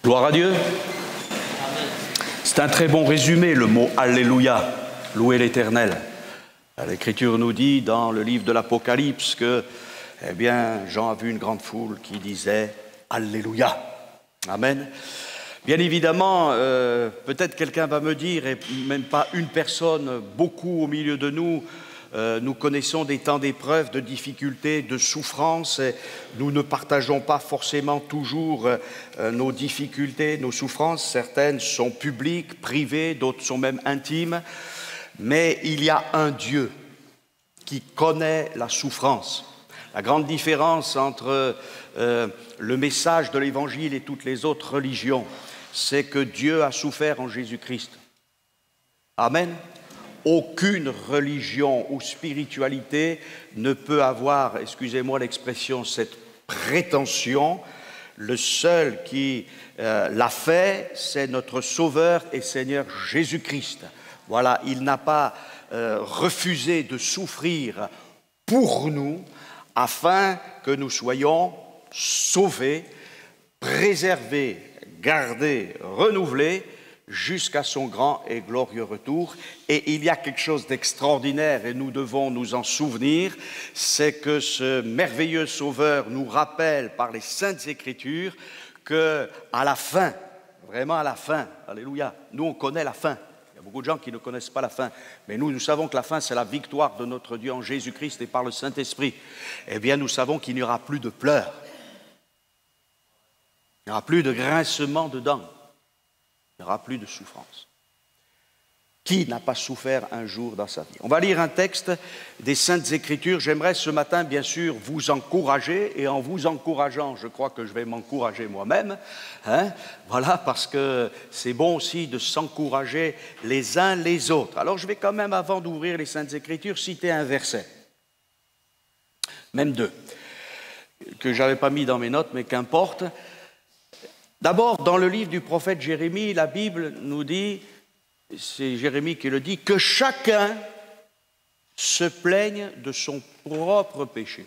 Gloire à Dieu. C'est un très bon résumé, le mot « Alléluia », louer l'Éternel. L'Écriture nous dit dans le livre de l'Apocalypse que, Jean a vu une grande foule qui disait « Alléluia ». Amen. Bien évidemment, peut-être quelqu'un va me dire, et même pas une personne, beaucoup au milieu de nous, nous connaissons des temps d'épreuve, de difficultés, de souffrances. Et nous ne partageons pas forcément toujours nos difficultés, nos souffrances. Certaines sont publiques, privées, d'autres sont même intimes. Mais il y a un Dieu qui connaît la souffrance. La grande différence entre le message de l'Évangile et toutes les autres religions, c'est que Dieu a souffert en Jésus-Christ. Amen. Aucune religion ou spiritualité ne peut avoir, excusez-moi l'expression, cette prétention. Le seul qui l'a fait, c'est notre Sauveur et Seigneur Jésus-Christ. Voilà, il n'a pas refusé de souffrir pour nous, afin que nous soyons sauvés, préservés, gardés, renouvelés, jusqu'à son grand et glorieux retour. Et il y a quelque chose d'extraordinaire, et nous devons nous en souvenir, c'est que ce merveilleux Sauveur nous rappelle par les Saintes Écritures qu'à la fin, vraiment à la fin, alléluia, nous on connaît la fin. Il y a beaucoup de gens qui ne connaissent pas la fin, mais nous savons que la fin c'est la victoire de notre Dieu en Jésus-Christ et par le Saint-Esprit. Eh bien nous savons qu'il n'y aura plus de pleurs, il n'y aura plus de grincement de dents. Il n'y aura plus de souffrance. Qui n'a pas souffert un jour dans sa vie? On va lire un texte des Saintes Écritures. J'aimerais ce matin, bien sûr, vous encourager, et en vous encourageant, je crois que je vais m'encourager moi-même. Voilà, parce que c'est bon aussi de s'encourager les uns les autres. Alors, je vais quand même, avant d'ouvrir les Saintes Écritures, citer un verset. Même deux, que je n'avais pas mis dans mes notes, mais qu'importe. D'abord, dans le livre du prophète Jérémie, la Bible nous dit, c'est Jérémie qui le dit, que chacun se plaigne de son propre péché.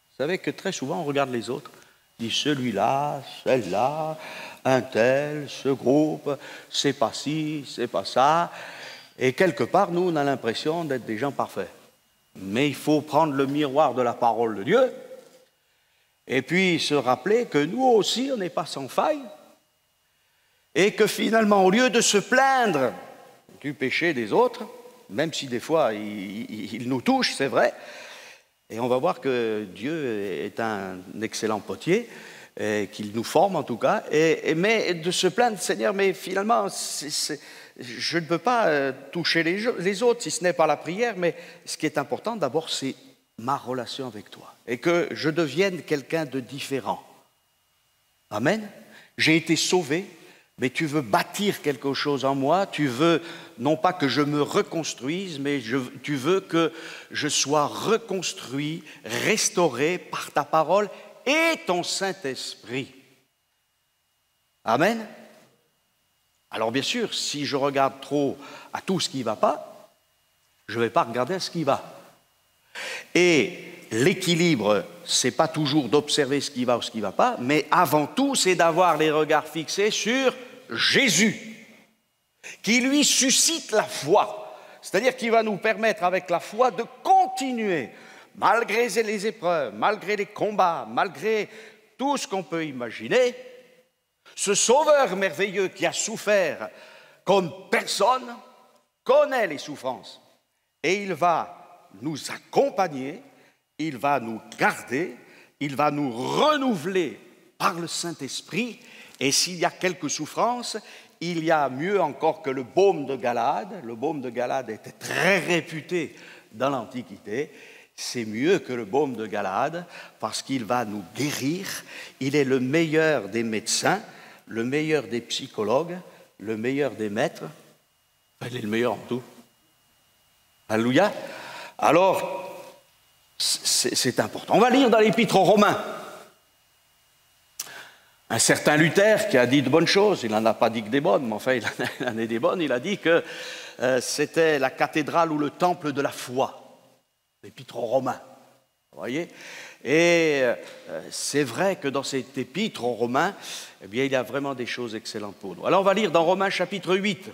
Vous savez que très souvent, on regarde les autres, on dit celui-là, celle-là, un tel, ce groupe, c'est pas ci, c'est pas ça. Et quelque part, nous, on a l'impression d'être des gens parfaits. Mais il faut prendre le miroir de la parole de Dieu, et puis se rappeler que nous aussi, on n'est pas sans faille, et que finalement, au lieu de se plaindre du péché des autres, même si des fois il nous touche, c'est vrai, et on va voir que Dieu est un excellent potier, qu'il nous forme en tout cas, mais de se plaindre, Seigneur, mais finalement, je ne peux pas toucher les autres si ce n'est pas la prière, mais ce qui est important d'abord, c'est ma relation avec toi, et que je devienne quelqu'un de différent. Amen. J'ai été sauvé, mais tu veux bâtir quelque chose en moi, tu veux non pas que je me reconstruise, mais tu veux que je sois reconstruit, restauré par ta parole et ton Saint-Esprit. Amen. Alors bien sûr, si je regarde trop à tout ce qui ne va pas, je ne vais pas regarder à ce qui va. Et l'équilibre, ce n'est pas toujours d'observer ce qui va ou ce qui ne va pas, mais avant tout, c'est d'avoir les regards fixés sur Jésus, qui lui suscite la foi. C'est-à-dire qu'il va nous permettre avec la foi de continuer, malgré les épreuves, malgré les combats, malgré tout ce qu'on peut imaginer, ce Sauveur merveilleux qui a souffert comme personne connaît les souffrances. Et il va nous accompagner, il va nous garder, il va nous renouveler par le Saint-Esprit. Et s'il y a quelques souffrances, il y a mieux encore que le baume de Galade. Le baume de Galade était très réputé dans l'Antiquité. C'est mieux que le baume de Galade parce qu'il va nous guérir. Il est le meilleur des médecins, le meilleur des psychologues, le meilleur des maîtres. Il est le meilleur en tout. Alléluia. Alors, c'est important. On va lire dans l'Épître aux Romains. Un certain Luther qui a dit de bonnes choses, il n'en a pas dit que des bonnes, mais enfin il en a dit des bonnes, il a dit que c'était la cathédrale ou le temple de la foi, l'Épître aux Romains. Vous voyez? Et c'est vrai que dans cette épître aux Romains, eh bien, il y a vraiment des choses excellentes pour nous. Alors on va lire dans Romains chapitre 8.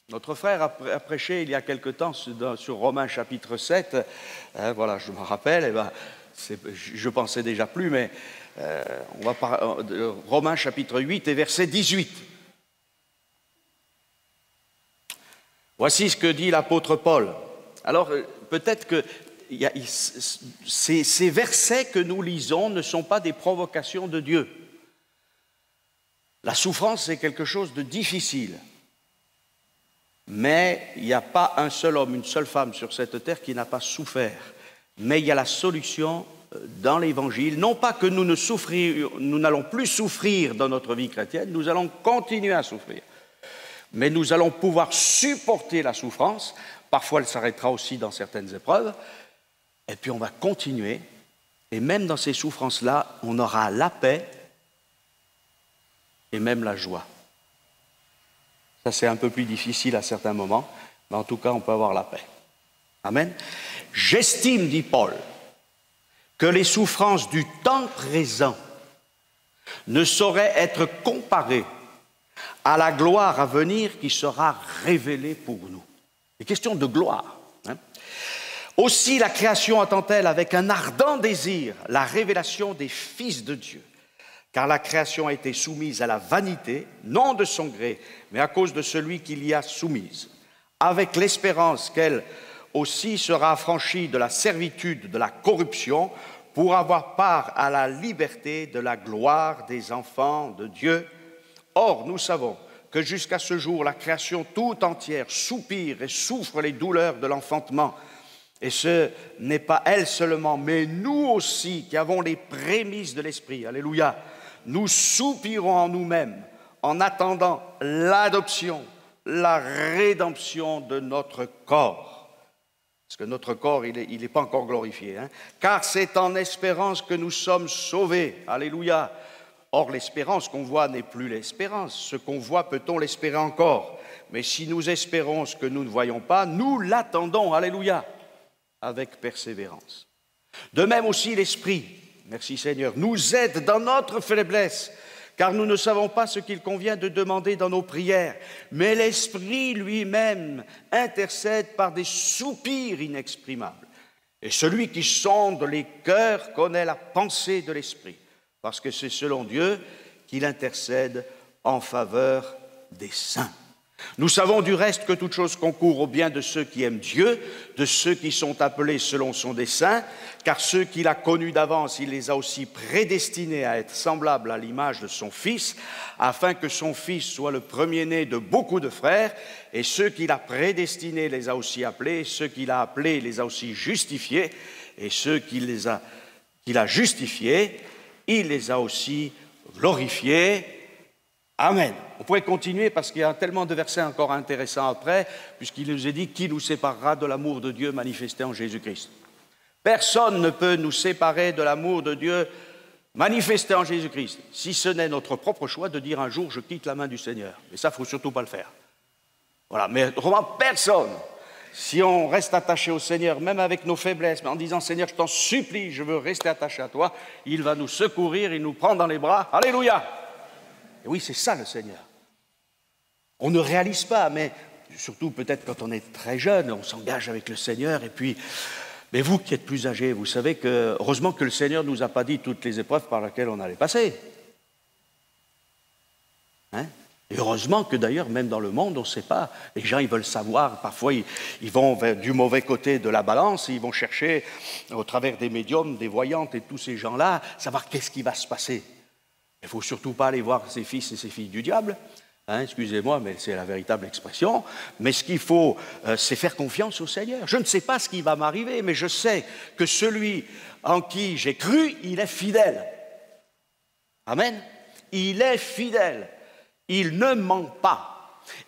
Notre frère a prêché il y a quelque temps sur Romains chapitre 7. Voilà, je me rappelle, eh ben, je pensais déjà plus, mais on va parler de Romains chapitre 8 et verset 18. Voici ce que dit l'apôtre Paul. Alors, peut-être que ces versets que nous lisons ne sont pas des provocations de Dieu. La souffrance, c'est quelque chose de difficile. Mais il n'y a pas un seul homme, une seule femme sur cette terre qui n'a pas souffert. Mais il y a la solution dans l'Évangile. Non pas que nous n'allons plus souffrir dans notre vie chrétienne, nous allons continuer à souffrir. Mais nous allons pouvoir supporter la souffrance. Parfois, elle s'arrêtera aussi dans certaines épreuves. Et puis, on va continuer. Et même dans ces souffrances-là, on aura la paix et même la joie. Ça, c'est un peu plus difficile à certains moments, mais en tout cas, on peut avoir la paix. Amen. J'estime, dit Paul, que les souffrances du temps présent ne sauraient être comparées à la gloire à venir qui sera révélée pour nous. C'est question de gloire. Aussi, la création attend-elle avec un ardent désir la révélation des fils de Dieu. Car la création a été soumise à la vanité, non de son gré, mais à cause de celui qui l'y a soumise, avec l'espérance qu'elle aussi sera affranchie de la servitude de la corruption pour avoir part à la liberté de la gloire des enfants de Dieu. Or, nous savons que jusqu'à ce jour, la création tout entière soupire et souffre les douleurs de l'enfantement. Et ce n'est pas elle seulement, mais nous aussi qui avons les prémices de l'Esprit. Alléluia. Nous soupirons en nous-mêmes en attendant l'adoption, la rédemption de notre corps. Parce que notre corps, il n'est pas encore glorifié. Car c'est en espérance que nous sommes sauvés. Alléluia. Or, l'espérance qu'on voit n'est plus l'espérance. Ce qu'on voit, peut-on l'espérer encore? Mais si nous espérons ce que nous ne voyons pas, nous l'attendons. Alléluia. Avec persévérance. De même aussi l'Esprit, merci Seigneur, nous aide dans notre faiblesse, car nous ne savons pas ce qu'il convient de demander dans nos prières, mais l'Esprit lui-même intercède par des soupirs inexprimables. Et celui qui sonde les cœurs connaît la pensée de l'Esprit, parce que c'est selon Dieu qu'il intercède en faveur des saints. Nous savons du reste que toute chose concourt au bien de ceux qui aiment Dieu, de ceux qui sont appelés selon son dessein, car ceux qu'il a connus d'avance, il les a aussi prédestinés à être semblables à l'image de son Fils, afin que son Fils soit le premier-né de beaucoup de frères, et ceux qu'il a prédestinés les a aussi appelés, ceux qu'il a appelés les a aussi justifiés, et ceux qu'il a justifiés, il les a aussi glorifiés. Amen. On pourrait continuer parce qu'il y a tellement de versets encore intéressants après, puisqu'il nous est dit qui nous séparera de l'amour de Dieu manifesté en Jésus-Christ. Personne ne peut nous séparer de l'amour de Dieu manifesté en Jésus-Christ, si ce n'est notre propre choix de dire un jour je quitte la main du Seigneur. Mais ça, il ne faut surtout pas le faire. Voilà, mais autrement, personne. Si on reste attaché au Seigneur, même avec nos faiblesses, mais en disant Seigneur, je t'en supplie, je veux rester attaché à toi, il va nous secourir, il nous prend dans les bras. Alléluia. Et oui, c'est ça le Seigneur. On ne réalise pas, mais surtout peut-être quand on est très jeune, on s'engage avec le Seigneur. Et puis, mais vous qui êtes plus âgés, vous savez que, heureusement que le Seigneur ne nous a pas dit toutes les épreuves par lesquelles on allait passer. Et heureusement que d'ailleurs, même dans le monde, on ne sait pas. Les gens, ils veulent savoir. Parfois, ils vont du mauvais côté de la balance. Ils vont chercher, au travers des médiums, des voyantes et tous ces gens-là, savoir qu'est-ce qui va se passer. Il ne faut surtout pas aller voir ses fils et ses filles du diable, excusez-moi, mais c'est la véritable expression. Mais ce qu'il faut, c'est faire confiance au Seigneur. Je ne sais pas ce qui va m'arriver, mais je sais que celui en qui j'ai cru, il est fidèle. Amen. Il est fidèle. Il ne ment pas.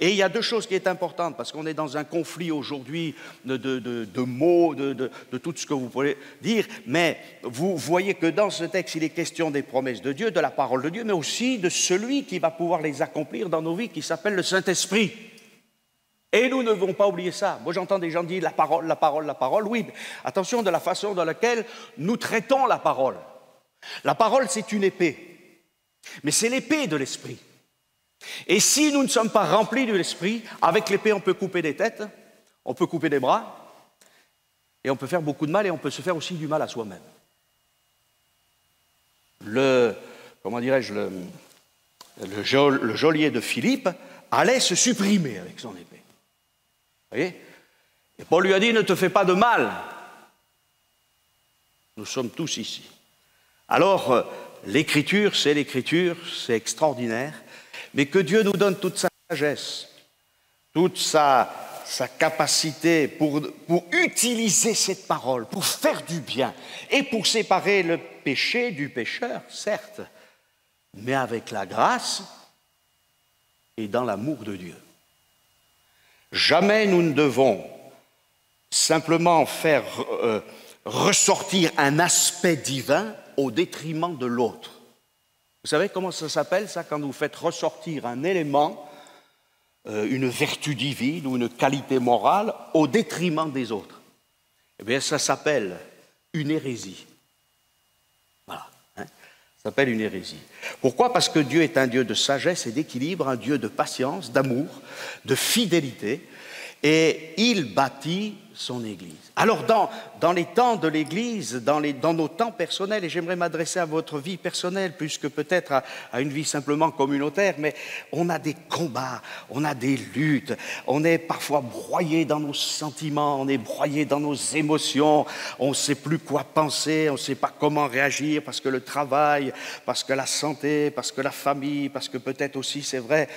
Et il y a deux choses qui sont importantes, parce qu'on est dans un conflit aujourd'hui de mots, de tout ce que vous pouvez dire, mais vous voyez que dans ce texte, il est question des promesses de Dieu, de la parole de Dieu, mais aussi de celui qui va pouvoir les accomplir dans nos vies, qui s'appelle le Saint-Esprit. Et nous ne devons pas oublier ça. Moi, j'entends des gens dire la parole, la parole, la parole. Oui, mais attention de la façon dans laquelle nous traitons la parole. La parole, c'est une épée. Mais c'est l'épée de l'esprit. Et si nous ne sommes pas remplis de l'esprit, avec l'épée, on peut couper des têtes, on peut couper des bras, et on peut faire beaucoup de mal, et on peut se faire aussi du mal à soi-même. Comment dirais-je, le geôlier de Philippe allait se supprimer avec son épée. Vous voyez? Et Paul lui a dit, ne te fais pas de mal. Nous sommes tous ici. Alors, l'écriture, c'est extraordinaire, mais que Dieu nous donne toute sa sagesse, toute sa capacité pour utiliser cette parole, pour faire du bien et pour séparer le péché du pécheur, certes, mais avec la grâce et dans l'amour de Dieu. Jamais nous ne devons simplement faire ressortir un aspect divin au détriment de l'autre. Vous savez comment ça s'appelle, ça, quand vous faites ressortir un élément, une vertu divine ou une qualité morale au détriment des autres? Eh bien, ça s'appelle une hérésie. Voilà. Ça s'appelle une hérésie. Pourquoi? Parce que Dieu est un Dieu de sagesse et d'équilibre, un Dieu de patience, d'amour, de fidélité, et il bâtit son Église. Alors, dans les temps de l'Église, dans nos temps personnels, et j'aimerais m'adresser à votre vie personnelle, plus que peut-être à une vie simplement communautaire, mais on a des combats, on a des luttes, on est parfois broyé dans nos sentiments, on est broyé dans nos émotions, on ne sait plus quoi penser, on ne sait pas comment réagir, parce que le travail, parce que la santé, parce que la famille, parce que peut-être aussi, c'est vrai,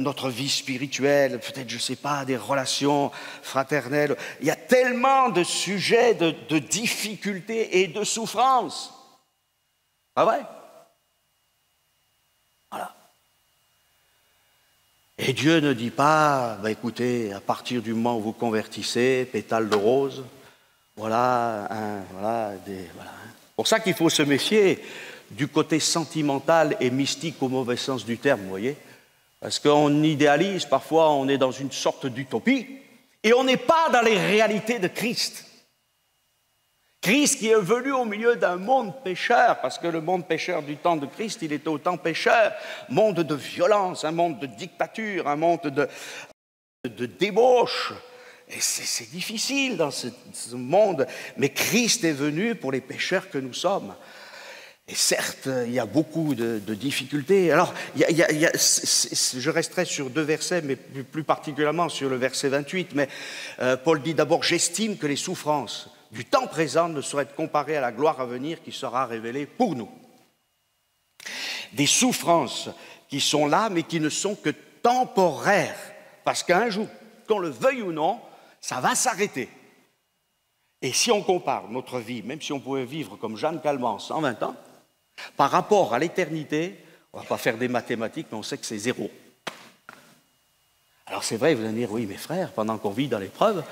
notre vie spirituelle, peut-être, je ne sais pas, des relations fraternelles. Il y a tellement de sujets de difficultés et de souffrances. Pas vrai? Voilà. Et Dieu ne dit pas, écoutez, à partir du moment où vous convertissez, pétales de rose, voilà. C'est pour ça qu'il faut se méfier du côté sentimental et mystique au mauvais sens du terme, vous voyez? Parce qu'on idéalise, parfois on est dans une sorte d'utopie, et on n'est pas dans les réalités de Christ. Christ qui est venu au milieu d'un monde pécheur, parce que le monde pécheur du temps de Christ, il était autant pécheur, monde de violence, un monde de dictature, un monde de débauche. Et c'est difficile dans ce monde, mais Christ est venu pour les pécheurs que nous sommes. Et certes, il y a beaucoup de difficultés. Alors, je resterai sur 2 versets, mais plus particulièrement sur le verset 28. Mais Paul dit d'abord, j'estime que les souffrances du temps présent ne sauraient être comparées à la gloire à venir qui sera révélée pour nous. Des souffrances qui sont là, mais qui ne sont que temporaires. Parce qu'un jour, qu'on le veuille ou non, ça va s'arrêter. Et si on compare notre vie, même si on pouvait vivre comme Jeanne Calment 120 ans, par rapport à l'éternité, on ne va pas faire des mathématiques, mais on sait que c'est 0. Alors c'est vrai, vous allez dire, oui, mes frères, pendant qu'on vit dans l'épreuve,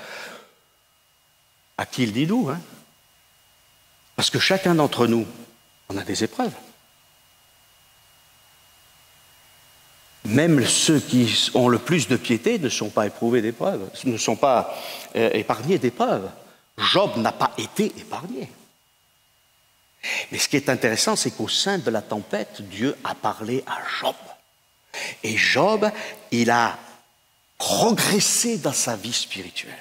à qui le dit-nous, hein? Parce que chacun d'entre nous, on a des épreuves. Même ceux qui ont le plus de piété ne sont pas éprouvés d'épreuves, ne sont pas épargnés d'épreuves. Job n'a pas été épargné. Mais ce qui est intéressant, c'est qu'au sein de la tempête, Dieu a parlé à Job. Et Job, il a progressé dans sa vie spirituelle.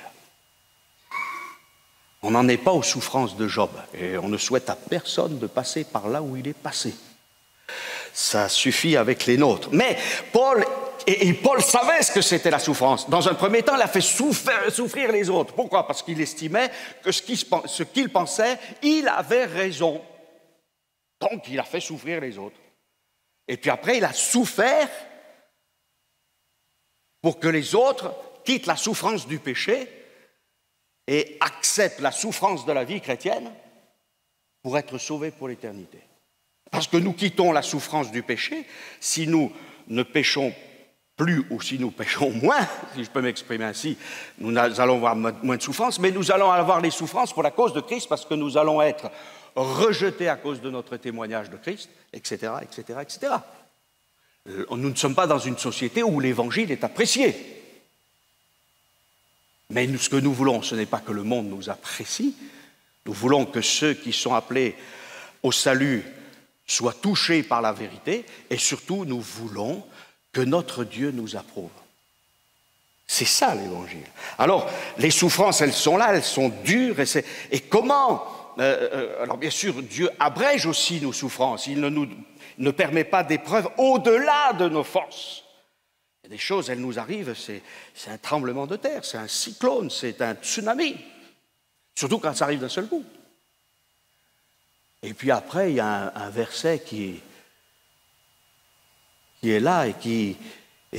On n'en est pas aux souffrances de Job. Et on ne souhaite à personne de passer par là où il est passé. Ça suffit avec les nôtres. Mais Paul savait ce que c'était la souffrance. Dans un premier temps, il a fait souffrir les autres. Pourquoi? Parce qu'il estimait que ce qu'il pensait, il avait raison. Donc, il a fait souffrir les autres. Et puis après, il a souffert pour que les autres quittent la souffrance du péché et acceptent la souffrance de la vie chrétienne pour être sauvés pour l'éternité. Parce que nous quittons la souffrance du péché si nous ne péchons plus ou si nous péchons moins, si je peux m'exprimer ainsi, nous allons avoir moins de souffrance, mais nous allons avoir les souffrances pour la cause de Christ parce que nous allons être rejetés à cause de notre témoignage de Christ, etc., etc., etc. Nous ne sommes pas dans une société où l'évangile est apprécié. Mais ce que nous voulons, ce n'est pas que le monde nous apprécie. Nous voulons que ceux qui sont appelés au salut soient touchés par la vérité. Et surtout, nous voulons que notre Dieu nous approuve. C'est ça l'Évangile. Alors, les souffrances, elles sont là, elles sont dures. Et comment alors bien sûr, Dieu abrège aussi nos souffrances. Il ne permet pas d'épreuves au-delà de nos forces. Il y a des choses, elles nous arrivent, c'est un tremblement de terre, c'est un cyclone, c'est un tsunami. Surtout quand ça arrive d'un seul coup. Et puis après, il y a un verset qui est là et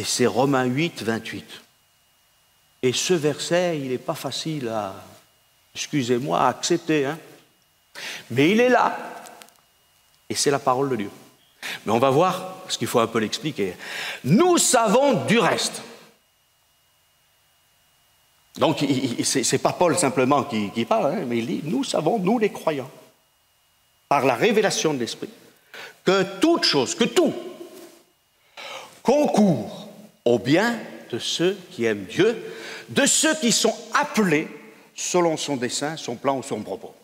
c'est Romains 8, 28. Et ce verset, il n'est pas facile à, excusez-moi, à accepter, hein. Mais il est là. Et c'est la parole de Dieu. Mais on va voir, parce qu'il faut un peu l'expliquer. Nous savons du reste. Donc, ce n'est pas Paul simplement qui parle, hein, mais il dit, nous savons, nous les croyants, par la révélation de l'Esprit, que toute chose, que tout, concourt au bien de ceux qui aiment Dieu, de ceux qui sont appelés selon son dessein, son plan ou son propos.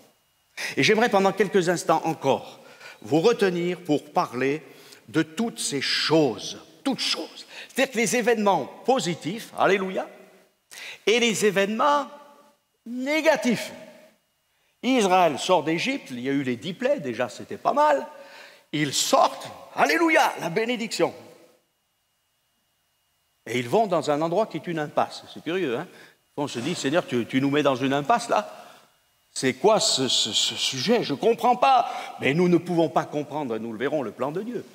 Et j'aimerais pendant quelques instants encore vous retenir pour parler de toutes ces choses, toutes choses. C'est-à-dire que les événements positifs, alléluia, et les événements négatifs. Israël sort d'Égypte, il y a eu les 10 plaies, déjà c'était pas mal. Ils sortent, alléluia, la bénédiction. Et ils vont dans un endroit qui est une impasse. C'est curieux, hein? On se dit, Seigneur, tu nous mets dans une impasse là? C'est quoi ce sujet? Je ne comprends pas. Mais nous ne pouvons pas comprendre, nous le verrons, le plan de Dieu.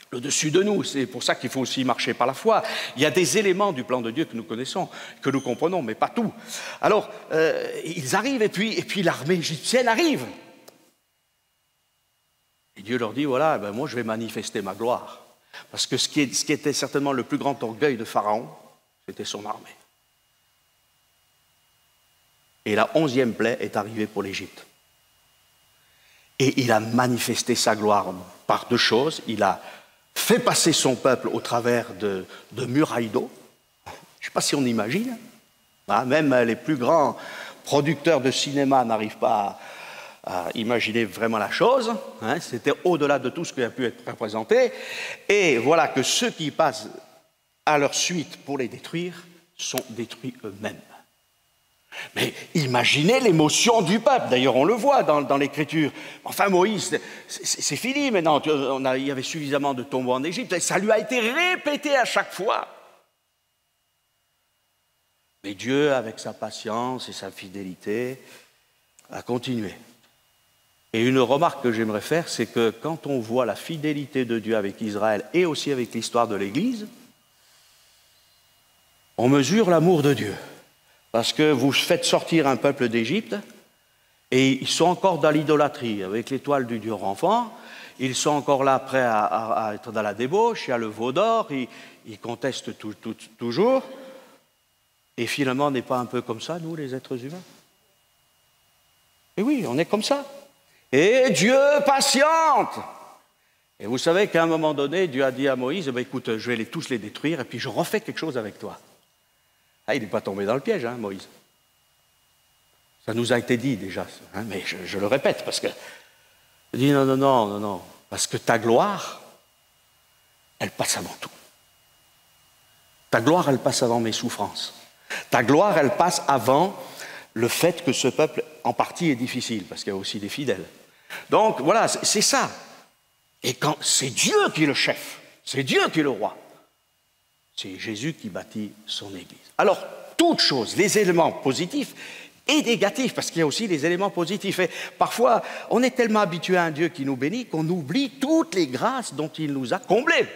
Le dessus de nous, c'est pour ça qu'il faut aussi marcher par la foi. Il y a des éléments du plan de Dieu que nous connaissons, que nous comprenons, mais pas tout. Alors, ils arrivent et puis l'armée égyptienne arrive. Et Dieu leur dit, voilà, moi je vais manifester ma gloire. Parce que ce qui était certainement le plus grand orgueil de Pharaon, c'était son armée. Et la 11e plaie est arrivée pour l'Égypte. Et il a manifesté sa gloire par deux choses. Il a fait passer son peuple au travers de murailles d'eau. Je ne sais pas si on imagine. Même les plus grands producteurs de cinéma n'arrivent pas à imaginer vraiment la chose. C'était au-delà de tout ce qui a pu être représenté. Et voilà que ceux qui passent à leur suite pour les détruire sont détruits eux-mêmes. Mais imaginez l'émotion du peuple. D'ailleurs, on le voit dans l'Écriture. Enfin, Moïse, c'est fini maintenant. Il y avait suffisamment de tombeaux en Égypte. Et ça lui a été répété à chaque fois. Mais Dieu, avec sa patience et sa fidélité, a continué. Et une remarque que j'aimerais faire, c'est que quand on voit la fidélité de Dieu avec Israël et aussi avec l'histoire de l'Église, on mesure l'amour de Dieu. Parce que vous faites sortir un peuple d'Égypte et ils sont encore dans l'idolâtrie, avec l'étoile du Dieu enfant. Ils sont encore là, prêts à être dans la débauche, il y a le veau d'or, ils contestent toujours. Et finalement, on n'est pas un peu comme ça, nous, les êtres humains? Et oui, on est comme ça. Et Dieu patiente. Et vous savez qu'à un moment donné, Dieu a dit à Moïse, écoute, je vais tous les détruire et puis je refais quelque chose avec toi. Il n'est pas tombé dans le piège, Moïse. Ça nous a été dit déjà, mais je le répète, parce que je dis non, parce que ta gloire, elle passe avant tout. Ta gloire, elle passe avant mes souffrances. Ta gloire, elle passe avant le fait que ce peuple, en partie, est difficile, parce qu'il y a aussi des fidèles. Donc, voilà, c'est ça. Et quand c'est Dieu qui est le chef, c'est Dieu qui est le roi. C'est Jésus qui bâtit son Église. Alors, toutes choses, les éléments positifs et négatifs, parce qu'il y a aussi les éléments positifs. Et parfois, on est tellement habitué à un Dieu qui nous bénit qu'on oublie toutes les grâces dont il nous a comblés.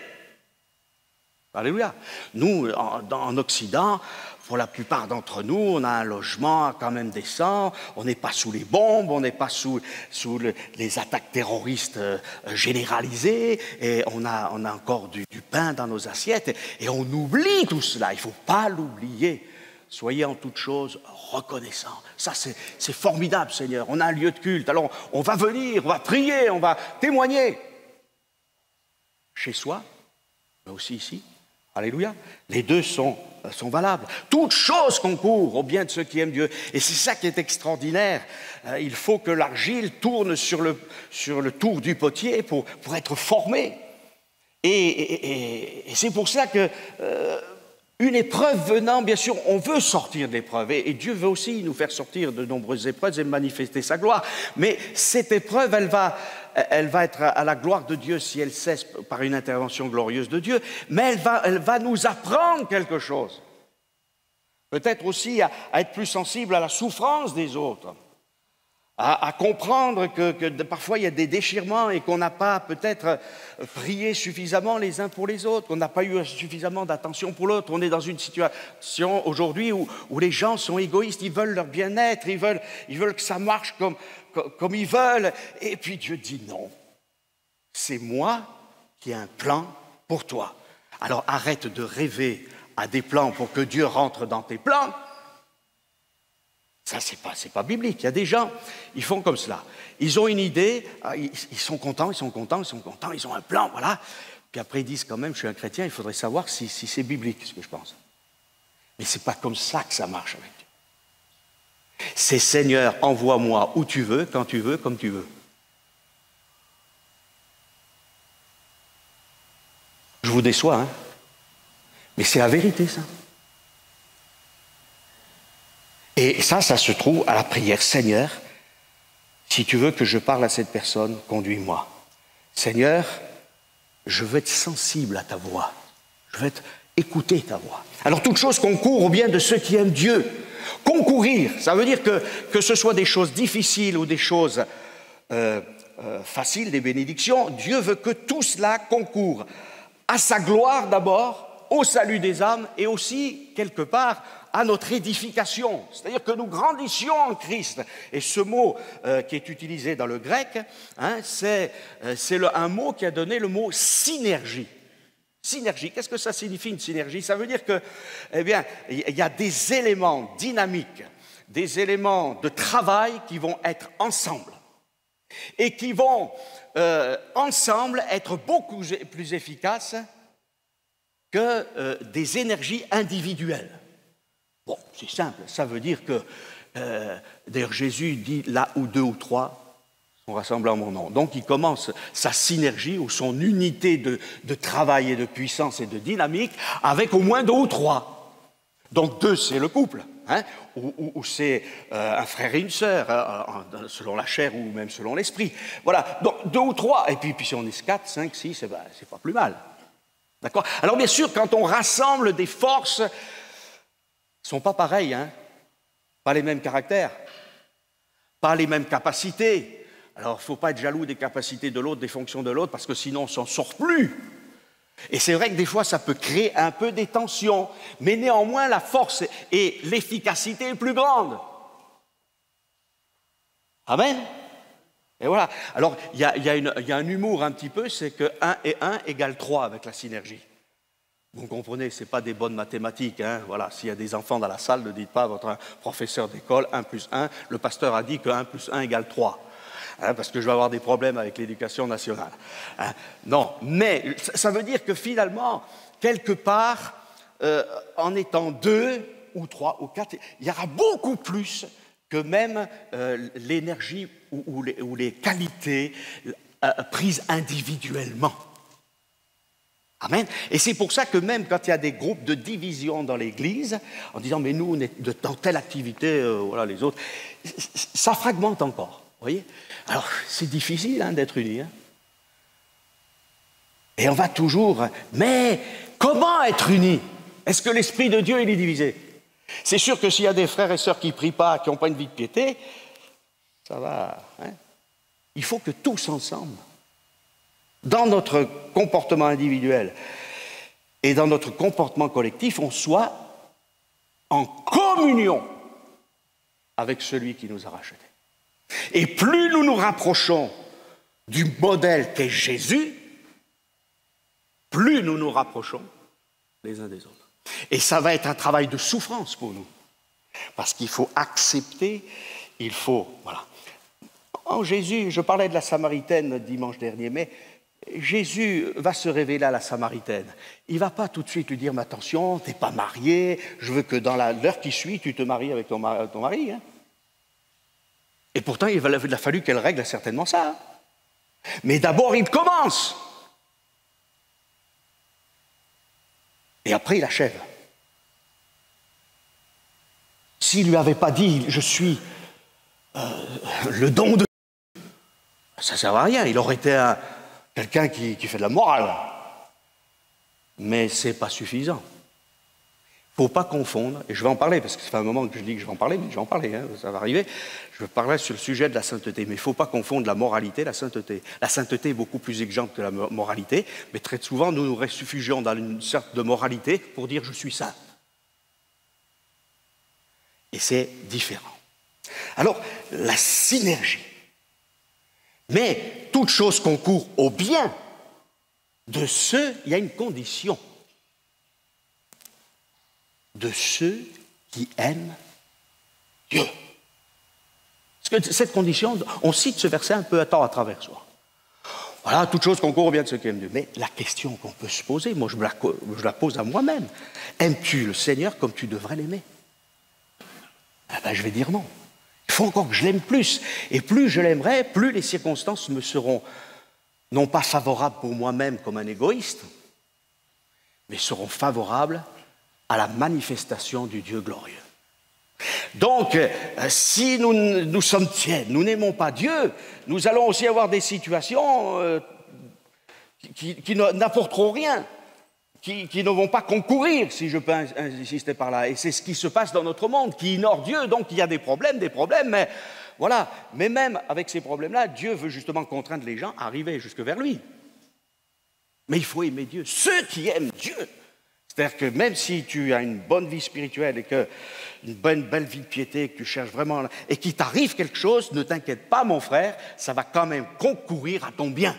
Alléluia. Nous, en Occident, pour la plupart d'entre nous, on a un logement quand même décent, on n'est pas sous les bombes, on n'est pas sous les attaques terroristes généralisées, et on a encore du pain dans nos assiettes, et on oublie tout cela, il ne faut pas l'oublier. Soyez en toutes choses reconnaissants. Ça, c'est formidable, Seigneur. On a un lieu de culte, alors on va venir, on va prier, on va témoigner. Chez soi, mais aussi ici, Alléluia. Les deux sont valables. Toute chose concourt au bien de ceux qui aiment Dieu. Et c'est ça qui est extraordinaire. Il faut que l'argile tourne sur le tour du potier pour être formée. Et c'est pour ça que une épreuve venant, bien sûr, on veut sortir de l'épreuve. Et Dieu veut aussi nous faire sortir de nombreuses épreuves et manifester sa gloire. Mais cette épreuve, elle va être à la gloire de Dieu si elle cesse par une intervention glorieuse de Dieu. Mais elle va nous apprendre quelque chose. Peut-être aussi à être plus sensible à la souffrance des autres. À comprendre que parfois il y a des déchirements et qu'on n'a pas peut-être prié suffisamment les uns pour les autres, qu'on n'a pas eu suffisamment d'attention pour l'autre. On est dans une situation aujourd'hui où les gens sont égoïstes, ils veulent leur bien-être, ils veulent que ça marche comme ils veulent. Et puis Dieu dit non, c'est moi qui ai un plan pour toi. Alors arrête de rêver à des plans pour que Dieu rentre dans tes plans. Ça, c'est pas biblique. Il y a des gens, ils font comme cela. Ils ont une idée, ils sont contents, ils ont un plan, voilà. Puis après, ils disent quand même, je suis un chrétien, il faudrait savoir si c'est biblique, ce que je pense. Mais c'est pas comme ça que ça marche avec Dieu. C'est Seigneur, envoie-moi où tu veux, quand tu veux, comme tu veux. Je vous déçois, hein. Mais c'est la vérité, ça. Et ça se trouve à la prière. Seigneur, si tu veux que je parle à cette personne, conduis-moi. Seigneur, je veux être sensible à ta voix. Je veux écouter ta voix. Alors, toute chose concourt au bien de ceux qui aiment Dieu. Concourir, ça veut dire que ce soit des choses difficiles ou des choses faciles, des bénédictions, Dieu veut que tout cela concourt à sa gloire d'abord, au salut des âmes et aussi, quelque part, à notre édification, c'est-à-dire que nous grandissions en Christ. Et ce mot qui est utilisé dans le grec, hein, c'est un mot qui a donné le mot synergie. Synergie, qu'est-ce que ça signifie une synergie? Ça veut dire que, eh bien, il y a des éléments dynamiques, des éléments de travail qui vont être ensemble et qui vont ensemble être beaucoup plus efficaces que des énergies individuelles. Bon, c'est simple, ça veut dire que, d'ailleurs Jésus dit là où deux ou trois sont rassemblés en mon nom. Donc il commence sa synergie ou son unité de travail et de puissance et de dynamique avec au moins deux ou trois. Donc deux, c'est le couple, hein, ou c'est un frère et une sœur, selon la chair ou même selon l'esprit. Voilà, donc deux ou trois, et puis si on est 4, 5, 6, c'est pas plus mal. D'accord? Alors bien sûr, quand on rassemble des forces, ils ne sont pas pareils, hein? Pas les mêmes caractères, pas les mêmes capacités. Alors, il ne faut pas être jaloux des capacités de l'autre, des fonctions de l'autre, parce que sinon, on ne s'en sort plus. Et c'est vrai que des fois, ça peut créer un peu des tensions, mais néanmoins, la force et l'efficacité est plus grande. Amen? Et voilà. Alors, il y a un humour un petit peu, c'est que 1 et 1 égale 3 avec la synergie. Vous comprenez, ce n'est pas des bonnes mathématiques. Hein. Voilà, s'il y a des enfants dans la salle, ne dites pas à votre professeur d'école 1 plus 1. Le pasteur a dit que 1 plus 1 égale 3. Hein, parce que je vais avoir des problèmes avec l'éducation nationale. Hein. Non, mais ça veut dire que finalement, quelque part, en étant 2 ou 3 ou 4, il y aura beaucoup plus que même l'énergie ou les qualités prises individuellement. Amen. Et c'est pour ça que même quand il y a des groupes de division dans l'Église, en disant mais nous on est dans telle activité, voilà les autres, ça fragmente encore. Vous voyez? Alors c'est difficile hein, d'être unis. Hein. Et on va toujours. Mais comment être unis? Est-ce que l'Esprit de Dieu il est divisé? C'est sûr que s'il y a des frères et sœurs qui ne prient pas, qui n'ont pas une vie de piété, ça va. Hein. Il faut que tous ensemble, dans notre comportement individuel et dans notre comportement collectif, on soit en communion avec celui qui nous a rachetés. Et plus nous nous rapprochons du modèle qu'est Jésus, plus nous nous rapprochons les uns des autres. Et ça va être un travail de souffrance pour nous. Parce qu'il faut accepter, il faut... Voilà. En Jésus, je parlais de la Samaritaine dimanche dernier, mais Jésus va se révéler à la Samaritaine. Il ne va pas tout de suite lui dire, mais attention, tu n'es pas marié, je veux que dans l'heure qui suit, tu te maries avec ton mari. Hein. Et pourtant, il a fallu qu'elle règle certainement ça. Hein. Mais d'abord, il commence. Et après, il achève. S'il ne lui avait pas dit, je suis le don de Dieu, ça ne sert à rien. Il aurait été quelqu'un qui fait de la morale. Mais ce n'est pas suffisant. Il ne faut pas confondre, et je vais en parler, parce que ça fait un moment que je dis que je vais en parler, mais je vais en parler, hein, ça va arriver. Je parlerai sur le sujet de la sainteté, mais il ne faut pas confondre la moralité et la sainteté. La sainteté est beaucoup plus exigeante que la moralité, mais très souvent, nous nous réfugions dans une sorte de moralité pour dire « je suis saint ». Et c'est différent. Alors, la synergie. Mais toute chose concourt au bien de ceux, il y a une condition, de ceux qui aiment Dieu. Parce que cette condition, on cite ce verset un peu à travers soi. Voilà, toute chose concourt au bien de ceux qui aiment Dieu. Mais la question qu'on peut se poser, moi je la pose à moi-même, aimes-tu le Seigneur comme tu devrais l'aimer? Ah ben, je vais dire non. Il faut encore que je l'aime plus. Et plus je l'aimerai, plus les circonstances me seront non pas favorables pour moi-même comme un égoïste, mais seront favorables à la manifestation du Dieu glorieux. Donc, si nous sommes tièdes, nous n'aimons pas Dieu, nous allons aussi avoir des situations qui n'apporteront rien, qui ne vont pas concourir, si je peux insister par là. Et c'est ce qui se passe dans notre monde, qui ignore Dieu, donc il y a des problèmes, mais voilà. Mais même avec ces problèmes-là, Dieu veut justement contraindre les gens à arriver jusque vers lui. Mais il faut aimer Dieu. Ceux qui aiment Dieu, c'est-à-dire que même si tu as une bonne vie spirituelle et une belle vie de piété, que tu cherches vraiment, et qu'il t'arrive quelque chose, ne t'inquiète pas, mon frère, ça va quand même concourir à ton bien.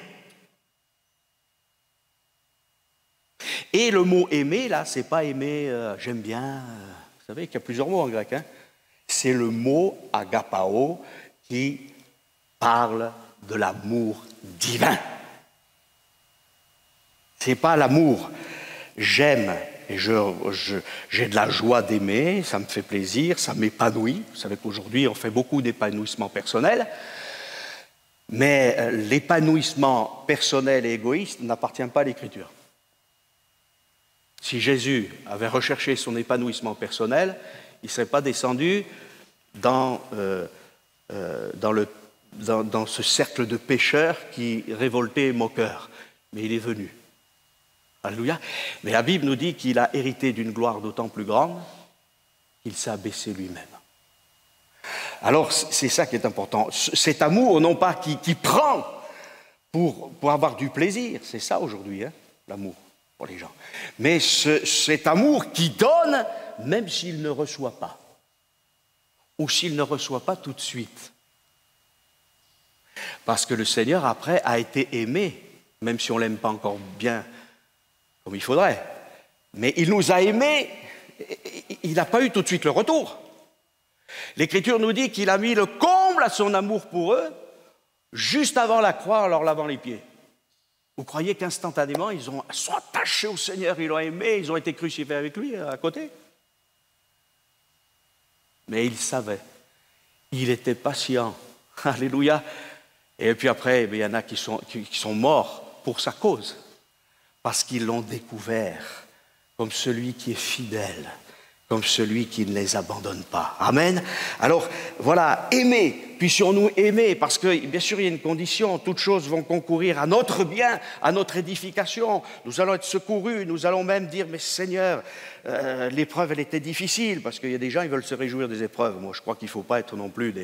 Et le mot aimer, là, c'est pas aimer, j'aime bien, vous savez qu'il y a plusieurs mots en grec, hein? C'est le mot agapao qui parle de l'amour divin. C'est pas l'amour. J'aime et j'ai de la joie d'aimer, ça me fait plaisir, ça m'épanouit. Vous savez qu'aujourd'hui, on fait beaucoup d'épanouissement personnel, mais l'épanouissement personnel et égoïste n'appartient pas à l'Écriture. Si Jésus avait recherché son épanouissement personnel, il ne serait pas descendu dans ce cercle de pécheurs qui révoltaient et moqueurs, mais il est venu. Alléluia. Mais la Bible nous dit qu'il a hérité d'une gloire d'autant plus grande qu'il s'est abaissé lui-même. Alors, c'est ça qui est important. Cet amour, non pas qui prend pour avoir du plaisir, c'est ça aujourd'hui, hein, l'amour pour les gens. Mais cet amour qui donne, même s'il ne reçoit pas. Ou s'il ne reçoit pas tout de suite. Parce que le Seigneur, après, a été aimé, même si on ne l'aime pas encore bien comme il faudrait. Mais il nous a aimés, il n'a pas eu tout de suite le retour. L'Écriture nous dit qu'il a mis le comble à son amour pour eux, juste avant la croix, en leur lavant les pieds. Vous croyez qu'instantanément, ils sont attachés au Seigneur, ils l'ont aimé, ils ont été crucifiés avec lui à côté? Mais il savait, il était patient, alléluia. Et puis après, il y en a qui sont morts pour sa cause. Parce qu'ils l'ont découvert comme celui qui est fidèle, comme celui qui ne les abandonne pas. Amen. Alors, voilà, aimer. Puissions-nous aimer, parce que, bien sûr, il y a une condition. Toutes choses vont concourir à notre bien, à notre édification. Nous allons être secourus, nous allons même dire, mais Seigneur, l'épreuve, elle était difficile, parce qu'il y a des gens, ils veulent se réjouir des épreuves. Moi, je crois qu'il ne faut pas être non plus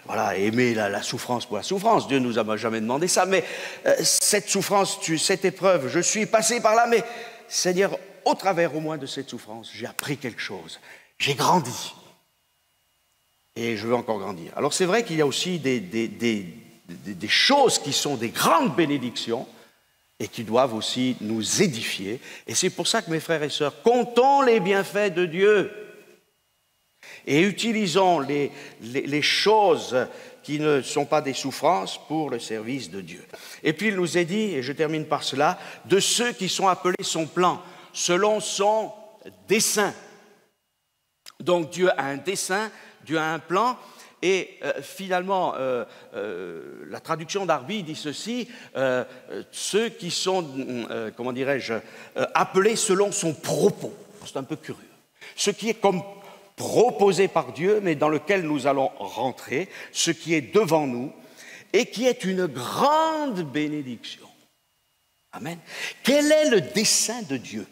voilà, aimer la souffrance pour la souffrance. Dieu ne nous a jamais demandé ça. Mais cette souffrance, cette épreuve, je suis passé par là, mais Seigneur, au travers au moins de cette souffrance, j'ai appris quelque chose. J'ai grandi. Et je veux encore grandir. Alors c'est vrai qu'il y a aussi des choses qui sont des grandes bénédictions et qui doivent aussi nous édifier. Et c'est pour ça que mes frères et sœurs, comptons les bienfaits de Dieu. Et utilisons les choses qui ne sont pas des souffrances pour le service de Dieu. Et puis il nous est dit, et je termine par cela, de ceux qui sont appelés son plan, selon son dessein. Donc Dieu a un dessein, Dieu a un plan, et finalement, la traduction d'Arby dit ceci, ceux qui sont, comment dirais-je, appelés selon son propos. C'est un peu curieux. Ce qui est comme proposé par Dieu, mais dans lequel nous allons rentrer, ce qui est devant nous, et qui est une grande bénédiction. Amen. Quel est le dessein de Dieu?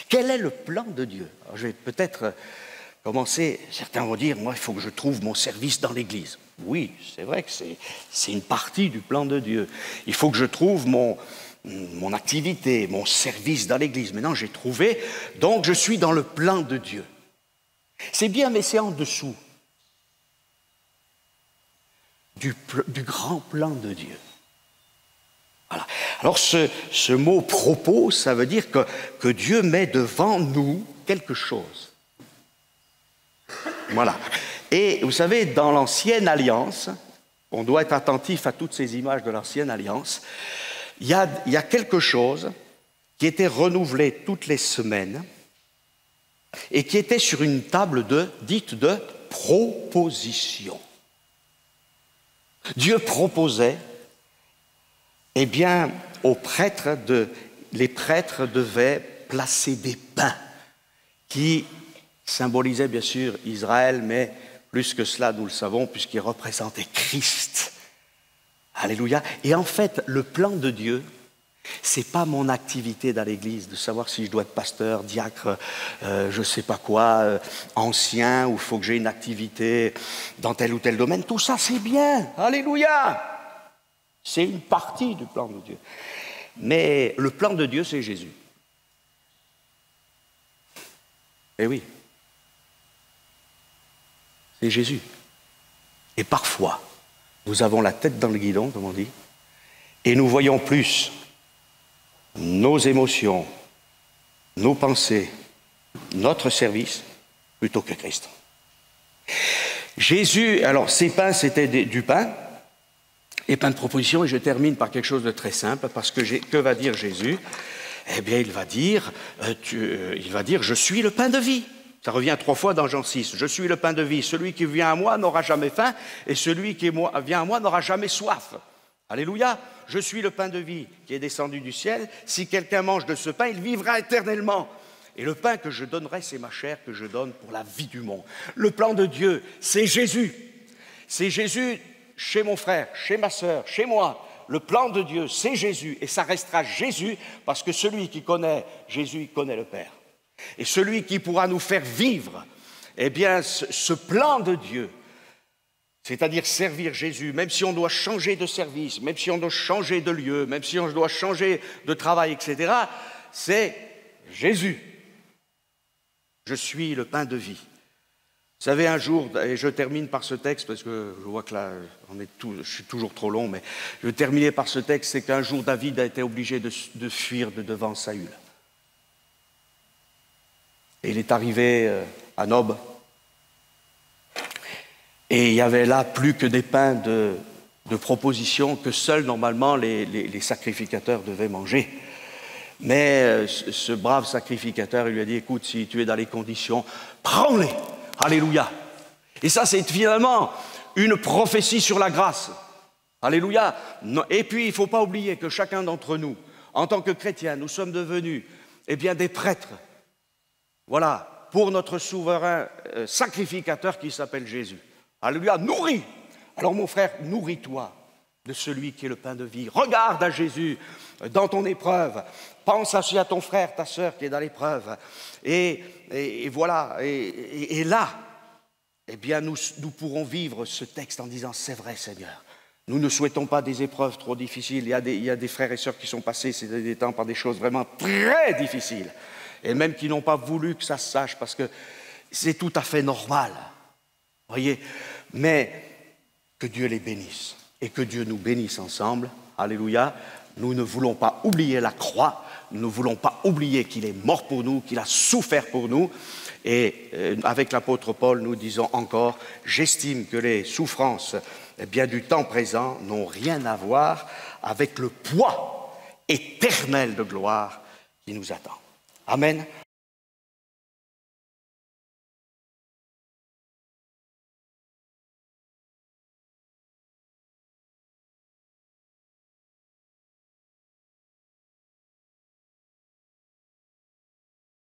Quel est le plan de Dieu? Alors, je vais peut-être commencer, certains vont dire, moi, il faut que je trouve mon service dans l'Église. Oui, c'est vrai que c'est une partie du plan de Dieu. Il faut que je trouve mon activité, mon service dans l'Église. Maintenant, j'ai trouvé, donc je suis dans le plan de Dieu. C'est bien, mais c'est en dessous du grand plan de Dieu. Voilà. Alors, ce mot « propos », ça veut dire que Dieu met devant nous quelque chose. Voilà. Et vous savez, dans l'Ancienne Alliance, on doit être attentif à toutes ces images de l'Ancienne Alliance, il y a quelque chose qui était renouvelé toutes les semaines et qui était sur une table dite de proposition. Dieu proposait, eh bien, les prêtres devaient placer des pains qui symbolisaient bien sûr Israël, mais plus que cela, nous le savons, puisqu'ils représentaient Christ. Alléluia. Et en fait, le plan de Dieu, ce n'est pas mon activité dans l'Église, de savoir si je dois être pasteur, diacre, je ne sais pas quoi, ancien, ou il faut que j'ai une activité dans tel ou tel domaine. Tout ça, c'est bien. Alléluia. C'est une partie du plan de Dieu. Mais le plan de Dieu, c'est Jésus. Eh oui. C'est Jésus. Et parfois, nous avons la tête dans le guidon, comme on dit, et nous voyons plus nos émotions, nos pensées, notre service, plutôt que Christ. Jésus, alors ces pains, c'était du pain, et pain de proposition, et je termine par quelque chose de très simple, parce que va dire Jésus? Eh bien, il va dire, je suis le pain de vie. Ça revient 3 fois dans Jean 6. Je suis le pain de vie. Celui qui vient à moi n'aura jamais faim, et celui qui vient à moi n'aura jamais soif. Alléluia. Je suis le pain de vie qui est descendu du ciel. Si quelqu'un mange de ce pain, il vivra éternellement. Et le pain que je donnerai, c'est ma chair que je donne pour la vie du monde. Le plan de Dieu, c'est Jésus. C'est Jésus chez mon frère, chez ma sœur, chez moi. Le plan de Dieu, c'est Jésus. Et ça restera Jésus, parce que celui qui connaît Jésus, il connaît le Père. Et celui qui pourra nous faire vivre, eh bien, ce plan de Dieu, c'est-à-dire servir Jésus, même si on doit changer de service, même si on doit changer de lieu, même si on doit changer de travail, etc., c'est Jésus. Je suis le pain de vie. Vous savez, un jour, et je termine par ce texte, parce que je vois que là, je suis toujours trop long, mais je vais terminer par ce texte, c'est qu'un jour, David a été obligé de fuir de devant Saül. Et il est arrivé à Nob, et il y avait là plus que des pains de proposition que seuls, normalement, les sacrificateurs devaient manger. Mais ce brave sacrificateur, il lui a dit, écoute, si tu es dans les conditions, prends-les. Alléluia. Et ça, c'est finalement une prophétie sur la grâce. Alléluia. Et puis, il ne faut pas oublier que chacun d'entre nous, en tant que chrétiens, nous sommes devenus, eh bien, des prêtres. Voilà, pour notre souverain sacrificateur qui s'appelle Jésus. Alléluia, nourris. Alors mon frère, nourris-toi de celui qui est le pain de vie. Regarde à Jésus dans ton épreuve. Pense aussi à ton frère, ta sœur qui est dans l'épreuve. Et voilà, et là, eh bien nous pourrons vivre ce texte en disant, c'est vrai Seigneur. Nous ne souhaitons pas des épreuves trop difficiles. Il y a des frères et sœurs qui sont passés ces derniers temps par des choses vraiment très difficiles. Et même qui n'ont pas voulu que ça se sache, parce que c'est tout à fait normal. Voyez, mais que Dieu les bénisse et que Dieu nous bénisse ensemble. Alléluia. Nous ne voulons pas oublier la croix, nous ne voulons pas oublier qu'il est mort pour nous, qu'il a souffert pour nous. Et avec l'apôtre Paul, nous disons encore, j'estime que les souffrances du temps présent n'ont rien à voir avec le poids éternel de gloire qui nous attend. Amen.